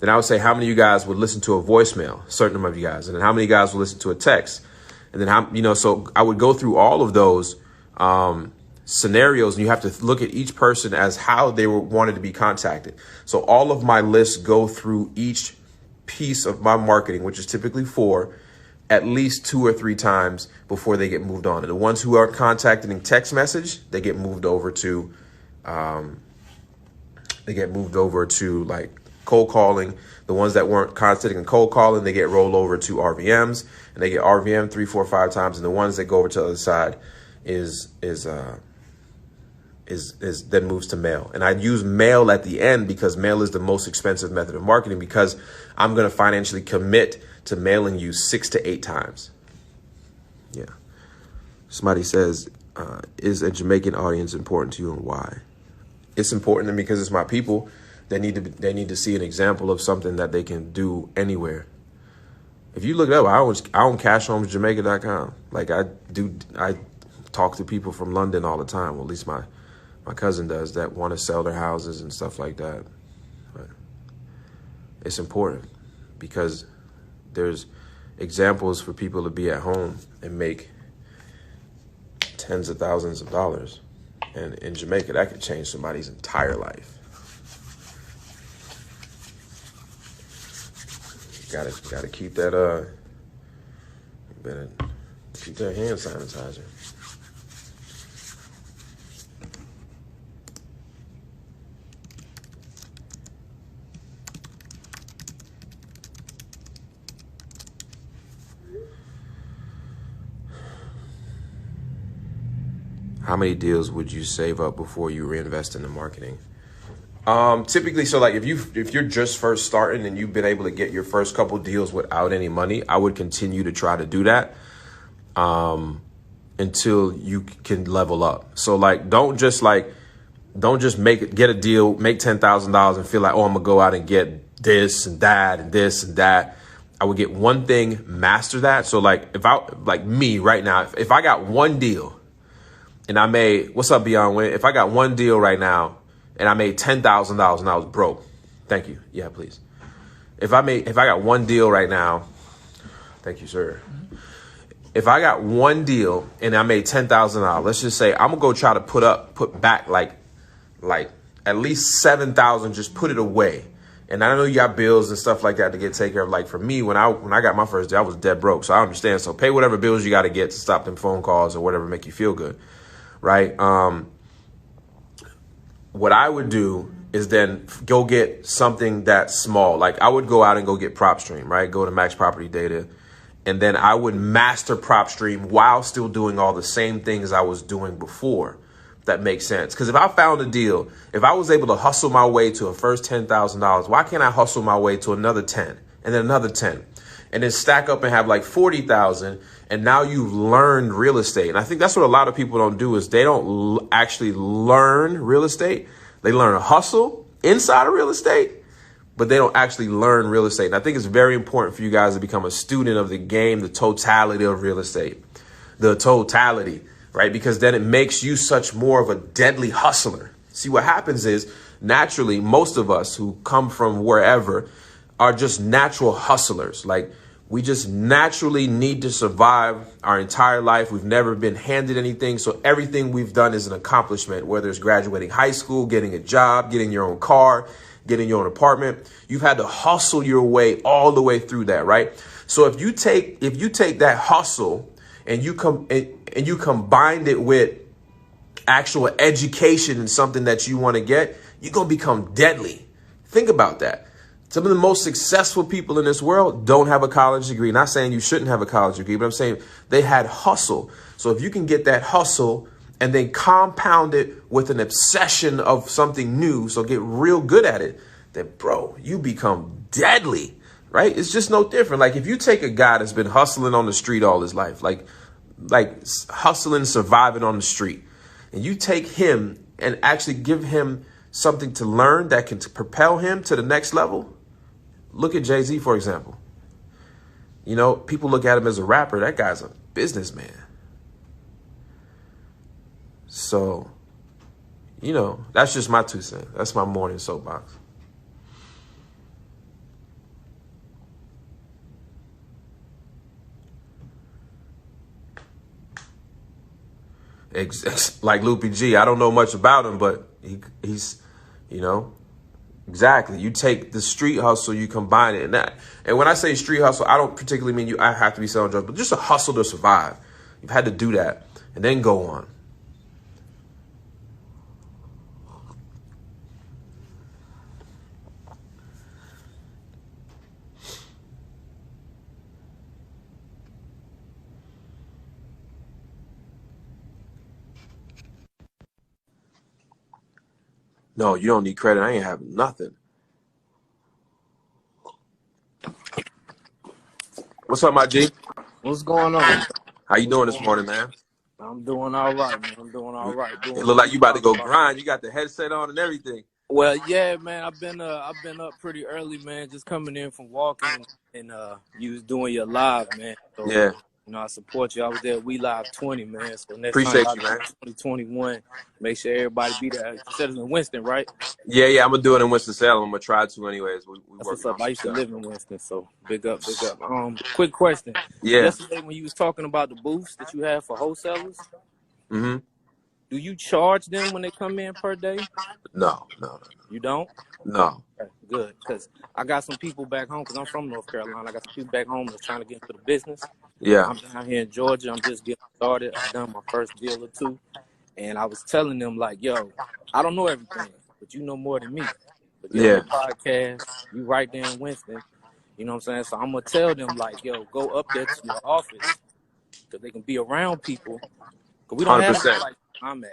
Then I would say, how many of you guys would listen to a voicemail? A certain number of you guys. And then how many guys would listen to a text? And then how, you know, so I would go through all of those scenarios, and you have to look at each person as how they wanted to be contacted. So all of my lists go through each piece of my marketing, which is typically 4, at least 2 or 3 times before they get moved on. And the ones who are contacted in text message, they get moved over to like cold calling. The ones that weren't contacting in cold calling, they get rolled over to RVMs, and they get RVM 3, 4, 5 times. And the ones that go over to the other side is then moves to mail. And I use mail at the end because mail is the most expensive method of marketing, because I'm going to financially commit to mailing you 6 to 8 times. Yeah. Somebody says, is a Jamaican audience important to you, and why? It's important to me because it's my people. They need to see an example of something that they can do anywhere. If you look it up, I own cashhomesjamaica.com. Like I talk to people from London all the time. Well, at least my cousin does, that want to sell their houses and stuff like that. But it's important because there's examples for people to be at home and make tens of thousands of dollars. And in Jamaica, that could change somebody's entire life. Gotta keep that better keep that hand sanitizer. How many deals would you save up before you reinvest in the marketing? Typically, so like if you're just first starting and you've been able to get your first couple deals without any money, I would continue to try to do that until you can level up. So like, don't just get a deal, make $10,000 and feel like, oh, I'm gonna go out and get this and that and this and that. I would get one thing, master that. So like like me right now, if I got one deal and I made, what's up, Beyond Win? If I got one deal right now and I made $10,000 and I was broke, thank you. Yeah, please. If I got one deal right now, thank you, sir. If I got one deal and I made $10,000, let's just say I'm gonna go try to put back like at least 7,000, just put it away. And I know you got bills and stuff like that to get taken care of. Like for me, when I got my first deal, I was dead broke. So I understand. So pay whatever bills you got to get to stop them phone calls or whatever make you feel good. Right. What I would do is then go get something that's small. Like I would go out and go get PropStream, right? Go to Max Property Data. And then I would master PropStream while still doing all the same things I was doing before. That makes sense. Because if I found a deal, if I was able to hustle my way to a first $10,000, why can't I hustle my way to another 10 and then another 10 and then stack up and have like 40,000? And now you've learned real estate. And I think that's what a lot of people don't do is they don't actually learn real estate. They learn a hustle inside of real estate, but they don't actually learn real estate. And I think it's very important for you guys to become a student of the game, the totality of real estate, the totality, right? Because then it makes you such more of a deadly hustler. See, what happens is naturally, most of us who come from wherever are just natural hustlers. Like we just naturally need to survive our entire life. We've never been handed anything. So everything we've done is an accomplishment, whether it's graduating high school, getting a job, getting your own car, getting your own apartment. You've had to hustle your way all the way through that, right? So if you take that hustle and you combined it with actual education and something that you want to get, you're going to become deadly. Think about that. Some of the most successful people in this world don't have a college degree. Not saying you shouldn't have a college degree, but I'm saying they had hustle. So if you can get that hustle and then compound it with an obsession of something new, so get real good at it, then bro, you become deadly, right? It's just no different. Like if you take a guy that's been hustling on the street all his life, like hustling, surviving on the street, and you take him and actually give him something to learn that can propel him to the next level. Look at Jay-Z, for example. You know, people look at him as a rapper. That guy's a businessman. So, you know, that's just my 2 cents. That's my morning soapbox. Like Loopy G. I don't know much about him, but he's, exactly. You take the street hustle, you combine it, and when I say street hustle, I don't particularly mean I have to be selling drugs, but just a hustle to survive. You've had to do that and then go on. No, you don't need credit. I ain't having nothing. What's up, my G? What's going on? How you doing this morning, man? I'm doing all right, man. I'm doing all right. It look like you about to go grind. You got the headset on and everything. Well, yeah, man. I've been up pretty early, man. Just coming in from walking, and you was doing your live, man. So, Yeah. I support you. I was there. We live 20, man. So next Appreciate time, you, man. 2021, make sure everybody be there. You said it's in Winston, right? Yeah. I'm gonna do it in Winston-Salem. I'm gonna try to, anyways. We That's working what's up. on I some used to stuff. live in Winston, so big up. Quick question. Yeah. Yesterday, when you was talking about the booths that you have for wholesalers, Mm-hmm. do you charge them when they come in per day? No. You don't? No. Okay, good, because I got some people back home, because I'm from North Carolina. I got some people back home that's trying to get into the business. Yeah. I'm down here in Georgia. I'm just getting started. I've done my first deal or two. And I was telling them, like, yo, I don't know everything, but you know more than me. But get on the podcast. You right there in Winston. You know what I'm saying? So I'm going to tell them, like, yo, go up there to your office, because they can be around people. Because we don't have 100%. like I'm at.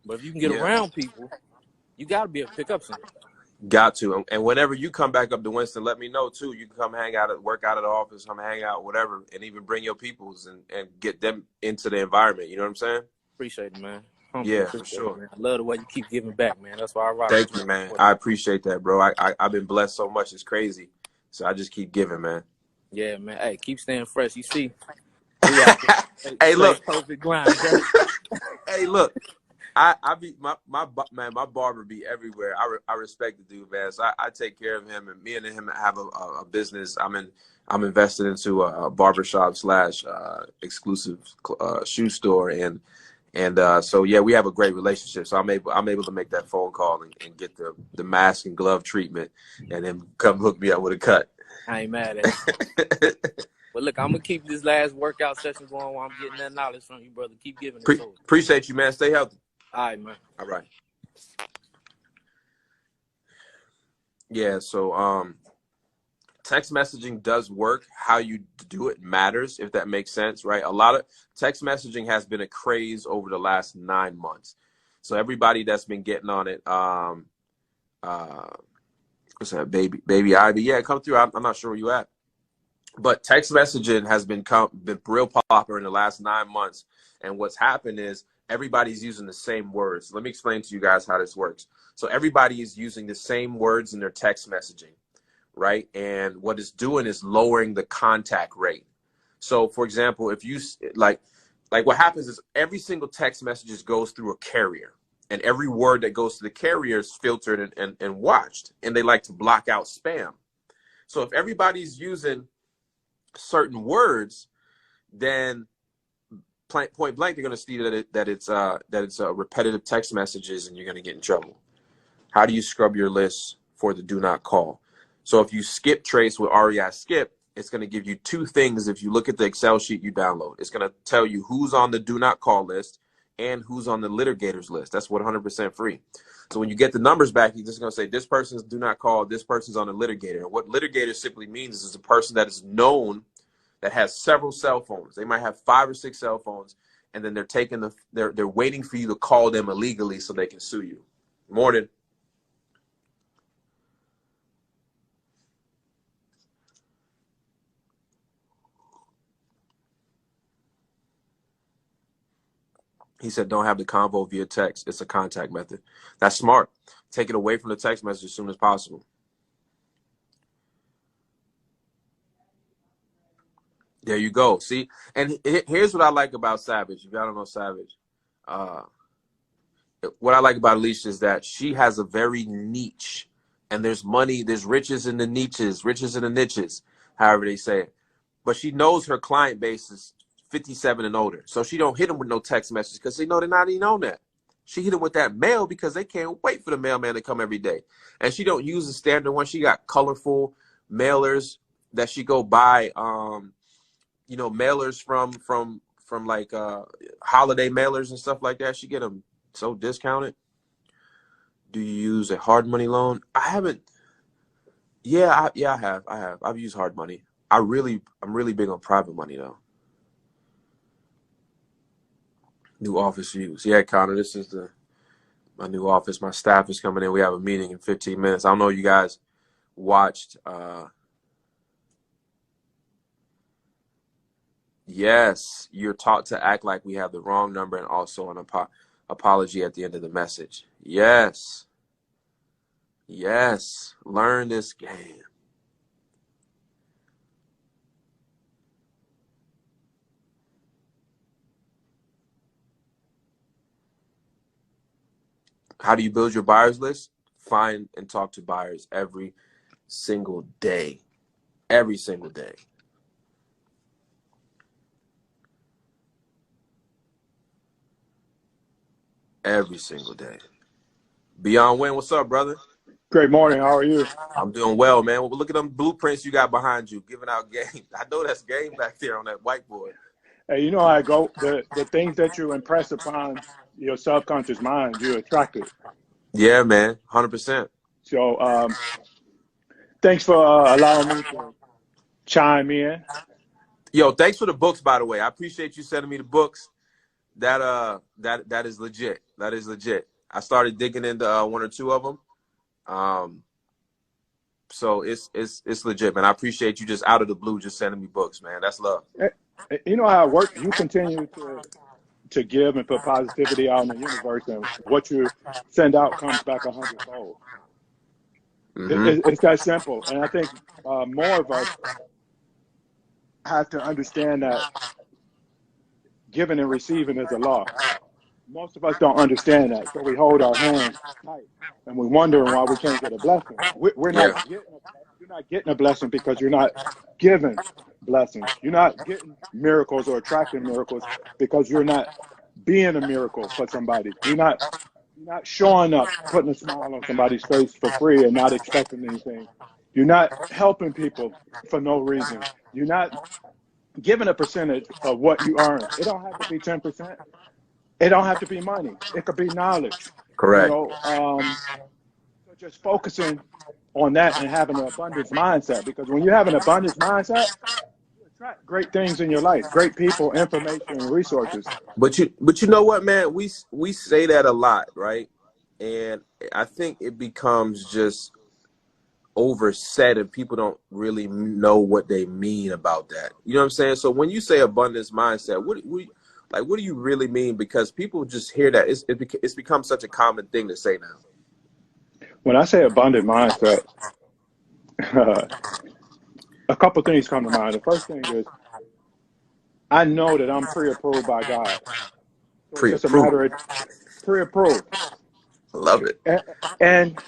But if you can get around people, you got to be able to pick up something. Got to. And whenever you come back up to Winston, let me know too. You can come hang out work out at the office, come hang out, whatever, and even bring your peoples and get them into the environment. You know what I'm saying? Appreciate it, man. Yeah, for sure. Man. I love the way you keep giving back, man. That's why I rock. Thank you, man. I appreciate that, bro. I've been blessed so much. It's crazy. So I just keep giving, man. Yeah, man. Hey, keep staying fresh. You see, we out there. Hey, look. Perfect grind, bro. Hey, look. I be my barber be everywhere. I respect the dude, man. So I take care of him, and me and him have a business. I'm invested into a barbershop / exclusive shoe store, and so yeah, we have a great relationship. So I'm able to make that phone call and get the mask and glove treatment, and then come hook me up with a cut. I ain't mad at you. But look, I'm gonna keep this last workout session going while I'm getting that knowledge from you, brother. Keep giving it. Appreciate you, man. Stay healthy. All right, man. All right. Yeah, so text messaging does work. How you do it matters, if that makes sense, right? A lot of text messaging has been a craze over the last 9 months. So everybody that's been getting on it, what's that, baby Ivy? Yeah, come through. I'm not sure where you at. But text messaging has been real popular in the last 9 months. And what's happened is everybody's using the same words. Let me explain to you guys how this works. So everybody is using the same words in their text messaging, right? And what it's doing is lowering the contact rate. So, for example, if you like what happens is every single text message goes through a carrier, and every word that goes to the carrier is filtered and watched, and they like to block out spam. So if everybody's using certain words, then point blank, they're going to see that it's repetitive text messages, and you're going to get in trouble. How do you scrub your list for the do not call? So if you skip trace with REI skip, it's going to give you two things. If you look at the Excel sheet you download, it's going to tell you who's on the do not call list and who's on the litigators list. That's 100% free. So when you get the numbers back, you're just going to say this person's do not call, this person's on the litigator. And what litigator simply means is a person that is known, that has several cell phones. They might have 5 or 6 cell phones, and then they're waiting for you to call them illegally so they can sue you. Morning. He said, don't have the convo via text. It's a contact method. That's smart. Take it away from the text message as soon as possible. There you go. See, and here's what I like about Savage. If y'all don't know Savage, what I like about Alicia is that she has a very niche, and there's money, there's riches in the niches, however they say it. But she knows her client base is 57 and older. So she don't hit them with no text messages because they know they're not even on that. She hit them with that mail because they can't wait for the mailman to come every day. And she don't use the standard one. She got colorful mailers that she go buy, you know, mailers from like holiday mailers and stuff like that. She get them so discounted. Do you use a hard money loan? I haven't. Yeah, I have. I've used hard money. I'm really big on private money though. New office use. Yeah, Connor, this is my new office. My staff is coming in. We have a meeting in 15 minutes. I don't know if you guys watched. Yes, you're taught to act like we have the wrong number and also an apology at the end of the message. Yes. Yes. Learn this game. How do you build your buyers list? Find and talk to buyers every single day. Every single day. Every single day. Beyond Win, what's up, brother? Great morning. How are you? I'm doing well, man. Well, look at them blueprints you got behind you, giving out game. I know that's game back there on that whiteboard. Hey, you know how I go. The things that you impress upon your subconscious mind, you attract it. Yeah, man, 100%. So, thanks for allowing me to chime in. Yo, thanks for the books, by the way. I appreciate you sending me the books. That is legit. That is legit. I started digging into one or two of them. So it's legit, man. I appreciate you just out of the blue just sending me books, man. That's love. You know how it works. You continue to give and put positivity out in the universe, and what you send out comes back 100-fold. It's that simple. And I think more of us have to understand that giving and receiving is a law. Most of us don't understand that, so we hold our hands tight, and we're wondering why we can't get a blessing. You're not getting a blessing because you're not giving blessings. You're not getting miracles or attracting miracles because you're not being a miracle for somebody. You're not showing up, putting a smile on somebody's face for free and not expecting anything. You're not helping people for no reason. You're not giving a percentage of what you earn. It don't have to be 10%. It don't have to be money. It could be knowledge. Correct. You know, so just focusing on that and having an abundance mindset, because when you have an abundance mindset, you attract great things in your life, great people, information, and resources. But you know what, man? We say that a lot, right? And I think it becomes just oversaid and people don't really know what they mean about that. You know what I'm saying? So when you say abundance mindset, what do you really mean? Because people just hear that. It's become such a common thing to say now. When I say abundant mindset, a couple things come to mind. The first thing is, I know that I'm pre-approved by God. So it's just a matter of pre-approved. Love it. And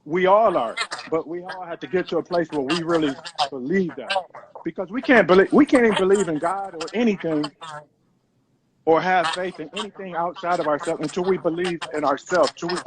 we all are, but we all have to get to a place where we really believe that, because we can't even believe in God or anything, or have faith in anything outside of ourselves until we believe in ourselves, until we